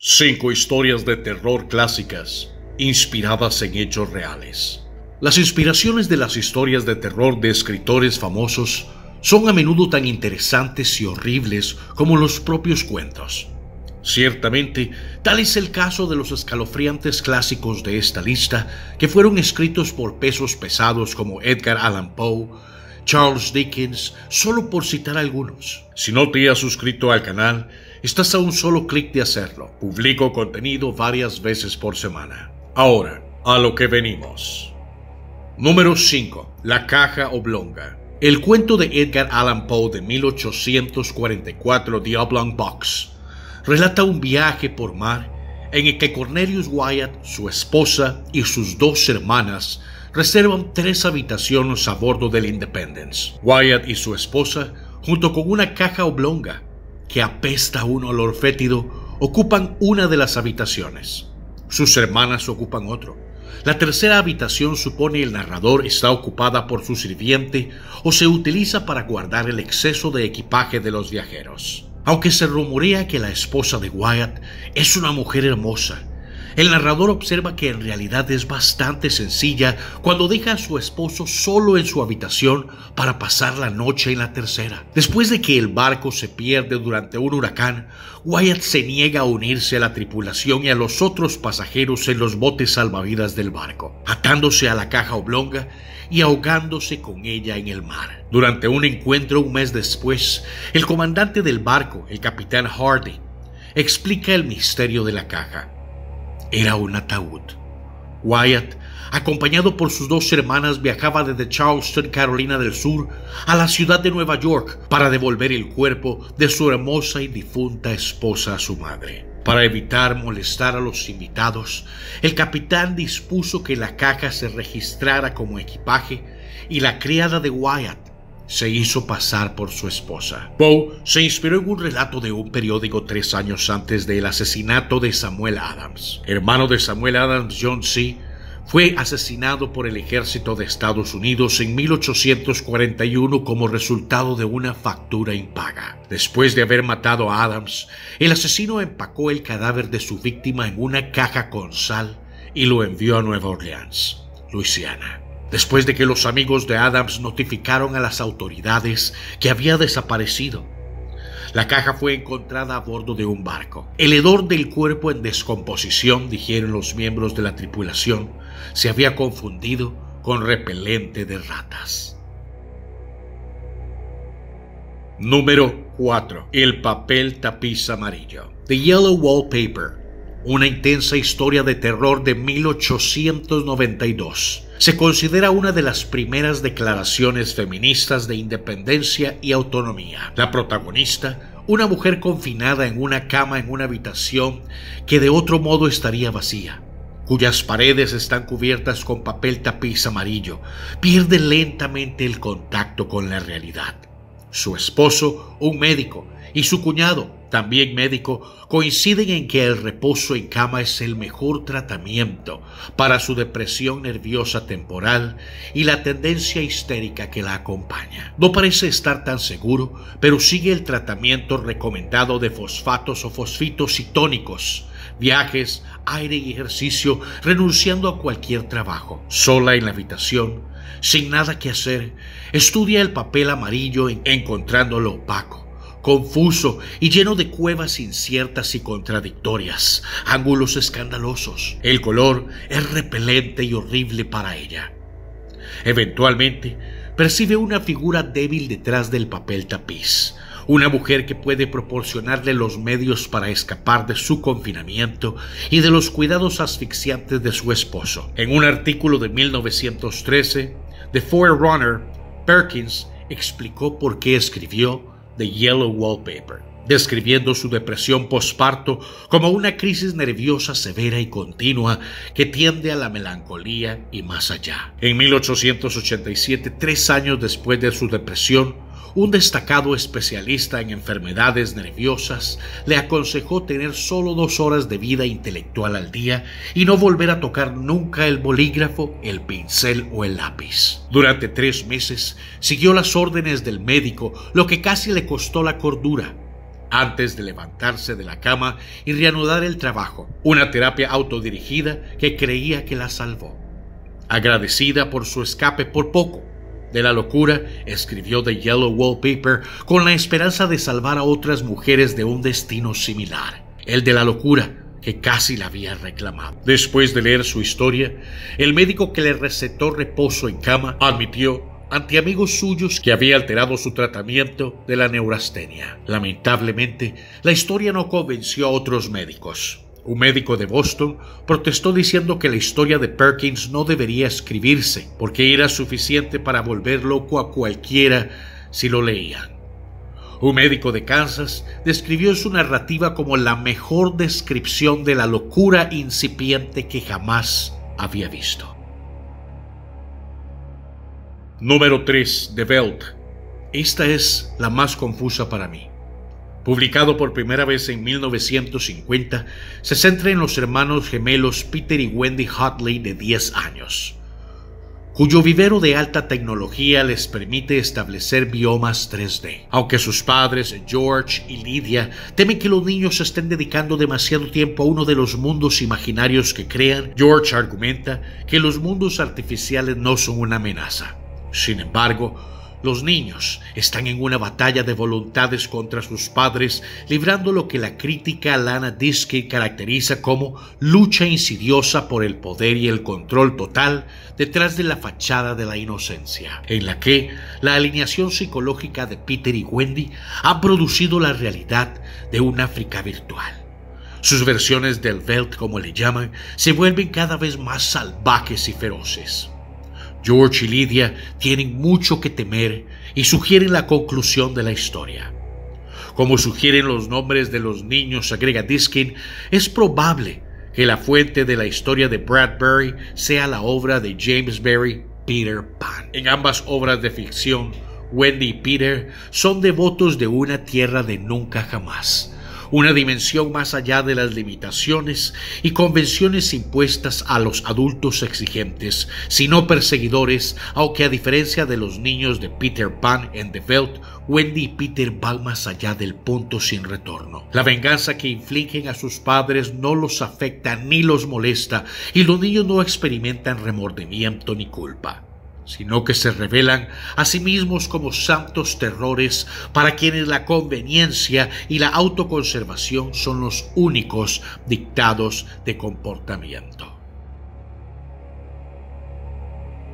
5 historias de terror clásicas, inspiradas en hechos reales. Las inspiraciones de las historias de terror de escritores famosos son a menudo tan interesantes y horribles como los propios cuentos. Ciertamente, tal es el caso de los escalofriantes clásicos de esta lista, que fueron escritos por pesos pesados como Edgar Allan Poe, Charles Dickens, solo por citar algunos. Si no te has suscrito al canal, estás a un solo clic de hacerlo. Publico contenido varias veces por semana. Ahora, a lo que venimos. Número 5. La caja oblonga. El cuento de Edgar Allan Poe de 1844, The Oblong Box, relata un viaje por mar en el que Cornelius Wyatt, su esposa y sus 2 hermanas reservan 3 habitaciones a bordo del Independence. Wyatt y su esposa, junto con una caja oblonga que apesta a un olor fétido, ocupan una de las habitaciones. Sus hermanas ocupan otro. La tercera habitación, supone el narrador, está ocupada por su sirviente o se utiliza para guardar el exceso de equipaje de los viajeros. Aunque se rumorea que la esposa de Wyatt es una mujer hermosa, el narrador observa que en realidad es bastante sencilla cuando deja a su esposo solo en su habitación para pasar la noche en la tercera. Después de que el barco se pierde durante un huracán, Wyatt se niega a unirse a la tripulación y a los otros pasajeros en los botes salvavidas del barco, atándose a la caja oblonga y ahogándose con ella en el mar. Durante un encuentro un mes después, el comandante del barco, el capitán Hardy, explica el misterio de la caja. Era un ataúd. Wyatt, acompañado por sus 2 hermanas, viajaba desde Charleston, Carolina del Sur, a la ciudad de Nueva York para devolver el cuerpo de su hermosa y difunta esposa a su madre. Para evitar molestar a los invitados, el capitán dispuso que la caja se registrara como equipaje y la criada de Wyatt se hizo pasar por su esposa. Poe se inspiró en un relato de un periódico 3 años antes del asesinato de Samuel Adams. Hermano de Samuel Adams, John C., fue asesinado por el ejército de Estados Unidos en 1841 como resultado de una factura impaga. Después de haber matado a Adams, el asesino empacó el cadáver de su víctima en una caja con sal y lo envió a Nueva Orleans, Luisiana. Después de que los amigos de Adams notificaron a las autoridades que había desaparecido, la caja fue encontrada a bordo de un barco. El hedor del cuerpo en descomposición, dijeron los miembros de la tripulación, se había confundido con repelente de ratas. Número 4. El papel tapiz amarillo. The Yellow Wallpaper. Una intensa historia de terror de 1892. Se considera una de las primeras declaraciones feministas de independencia y autonomía. La protagonista, una mujer confinada en una cama en una habitación que de otro modo estaría vacía, cuyas paredes están cubiertas con papel tapiz amarillo, pierde lentamente el contacto con la realidad. Su esposo, un médico, y su cuñado, también médico, coinciden en que el reposo en cama es el mejor tratamiento para su depresión nerviosa temporal y la tendencia histérica que la acompaña. No parece estar tan seguro, pero sigue el tratamiento recomendado de fosfatos o fosfitos y tónicos, viajes, aire y ejercicio, renunciando a cualquier trabajo. Sola en la habitación, sin nada que hacer, estudia el papel amarillo encontrándolo opaco, confuso y lleno de cuevas inciertas y contradictorias, ángulos escandalosos. El color es repelente y horrible para ella. Eventualmente, percibe una figura débil detrás del papel tapiz, una mujer que puede proporcionarle los medios para escapar de su confinamiento y de los cuidados asfixiantes de su esposo. En un artículo de 1913, The Forerunner, Perkins explicó por qué escribió The Yellow Wallpaper, describiendo su depresión posparto como una crisis nerviosa severa y continua que tiende a la melancolía y más allá. En 1887, 3 años después de su depresión, un destacado especialista en enfermedades nerviosas le aconsejó tener solo 2 horas de vida intelectual al día y no volver a tocar nunca el bolígrafo, el pincel o el lápiz. Durante 3 meses siguió las órdenes del médico, lo que casi le costó la cordura. antes de levantarse de la cama y reanudar el trabajo, una terapia autodirigida que creía que la salvó. Agradecida por su escape por poco de la locura, escribió The Yellow Wallpaper con la esperanza de salvar a otras mujeres de un destino similar, el de la locura que casi la había reclamado. Después de leer su historia, el médico que le recetó reposo en cama admitió ante amigos suyos que había alterado su tratamiento de la neurastenia. Lamentablemente, la historia no convenció a otros médicos. Un médico de Boston protestó diciendo que la historia de Perkins no debería escribirse porque era suficiente para volver loco a cualquiera si lo leían. Un médico de Kansas describió su narrativa como la mejor descripción de la locura incipiente que jamás había visto. Número 3. The Welt. Esta es la más confusa para mí. Publicado por primera vez en 1950, se centra en los hermanos gemelos Peter y Wendy Hotley de 10 años, cuyo vivero de alta tecnología les permite establecer biomas 3D. Aunque sus padres, George y Lydia, temen que los niños se estén dedicando demasiado tiempo a uno de los mundos imaginarios que crean, George argumenta que los mundos artificiales no son una amenaza. Sin embargo, los niños están en una batalla de voluntades contra sus padres, librando lo que la crítica Lana Diskey caracteriza como lucha insidiosa por el poder y el control total detrás de la fachada de la inocencia, en la que la alineación psicológica de Peter y Wendy ha producido la realidad de un África virtual. Sus versiones del Welt, como le llaman, se vuelven cada vez más salvajes y feroces. George y Lydia tienen mucho que temer y sugieren la conclusión de la historia. Como sugieren los nombres de los niños, agrega Diskin, es probable que la fuente de la historia de Bradbury sea la obra de James Barrie, Peter Pan. En ambas obras de ficción, Wendy y Peter son devotos de una tierra de nunca jamás, una dimensión más allá de las limitaciones y convenciones impuestas a los adultos exigentes, sino perseguidores, aunque a diferencia de los niños de Peter Pan en The Welt, Wendy y Peter van más allá del punto sin retorno. La venganza que infligen a sus padres no los afecta ni los molesta, y los niños no experimentan remordimiento ni culpa, sino que se revelan a sí mismos como santos terrores para quienes la conveniencia y la autoconservación son los únicos dictados de comportamiento.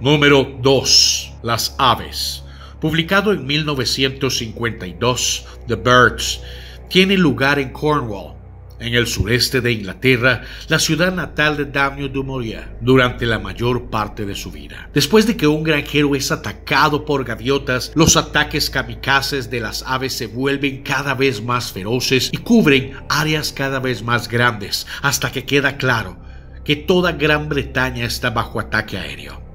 Número 2. Las aves. Publicado en 1952, The Birds tiene lugar en Cornwall, en el sureste de Inglaterra, la ciudad natal de Daniel du Maurier, durante la mayor parte de su vida. Después de que un granjero es atacado por gaviotas, los ataques kamikazes de las aves se vuelven cada vez más feroces y cubren áreas cada vez más grandes, hasta que queda claro que toda Gran Bretaña está bajo ataque aéreo.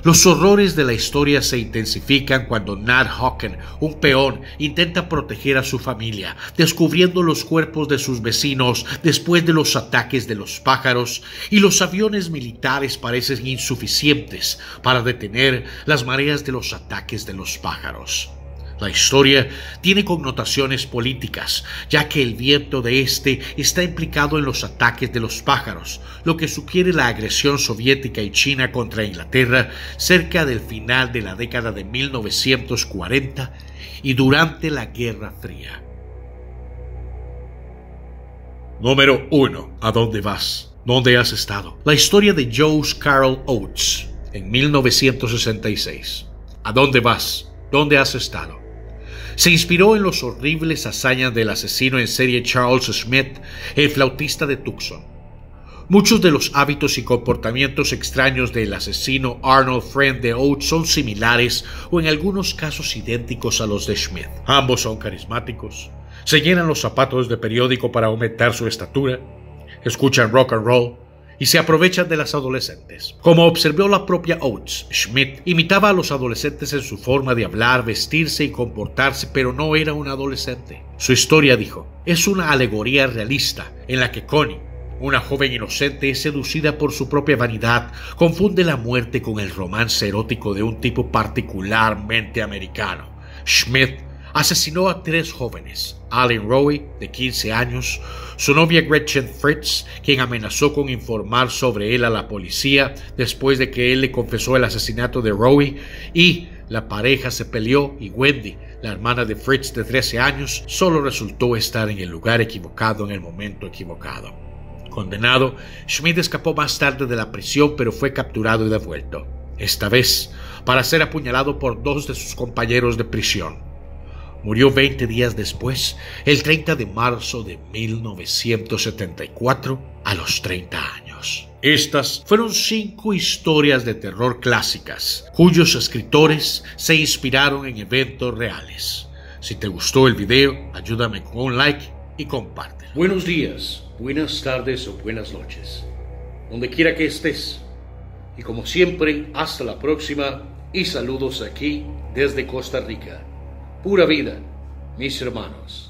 Los horrores de la historia se intensifican cuando Nat Hawken, un peón, intenta proteger a su familia, descubriendo los cuerpos de sus vecinos después de los ataques de los pájaros, y los aviones militares parecen insuficientes para detener las mareas de los ataques de los pájaros. La historia tiene connotaciones políticas, ya que el viento de este está implicado en los ataques de los pájaros, lo que sugiere la agresión soviética y china contra Inglaterra cerca del final de la década de 1940 y durante la Guerra Fría. Número 1. ¿A dónde vas? ¿Dónde has estado? La historia de Joe Carol Oates, en 1966. ¿A dónde vas? ¿Dónde has estado? Se inspiró en los horribles hazañas del asesino en serie Charles Schmidt, el flautista de Tucson. Muchos de los hábitos y comportamientos extraños del asesino Arnold Friend de Oates son similares o en algunos casos idénticos a los de Schmidt. Ambos son carismáticos, se llenan los zapatos de periódico para aumentar su estatura, escuchan rock and roll y se aprovechan de las adolescentes. Como observó la propia Oates, Schmidt imitaba a los adolescentes en su forma de hablar, vestirse y comportarse, pero no era un adolescente. Su historia, dijo, es una alegoría realista en la que Connie, una joven inocente, es seducida por su propia vanidad, confunde la muerte con el romance erótico de un tipo particularmente americano. Schmidt Asesinó a 3 jóvenes: Allen Rowe, de 15 años, su novia Gretchen Fritz, quien amenazó con informar sobre él a la policía después de que él le confesó el asesinato de Rowe, y la pareja se peleó y Wendy, la hermana de Fritz de 13 años, solo resultó estar en el lugar equivocado en el momento equivocado. Condenado, Schmidt escapó más tarde de la prisión, pero fue capturado y devuelto, esta vez para ser apuñalado por 2 de sus compañeros de prisión. Murió 20 días después, el 30 de marzo de 1974, a los 30 años. Estas fueron 5 historias de terror clásicas, cuyos escritores se inspiraron en eventos reales. Si te gustó el video, ayúdame con un like y compártelo. Buenos días, buenas tardes o buenas noches, donde quiera que estés. Y como siempre, hasta la próxima y saludos aquí desde Costa Rica. Pura vida, mis hermanos.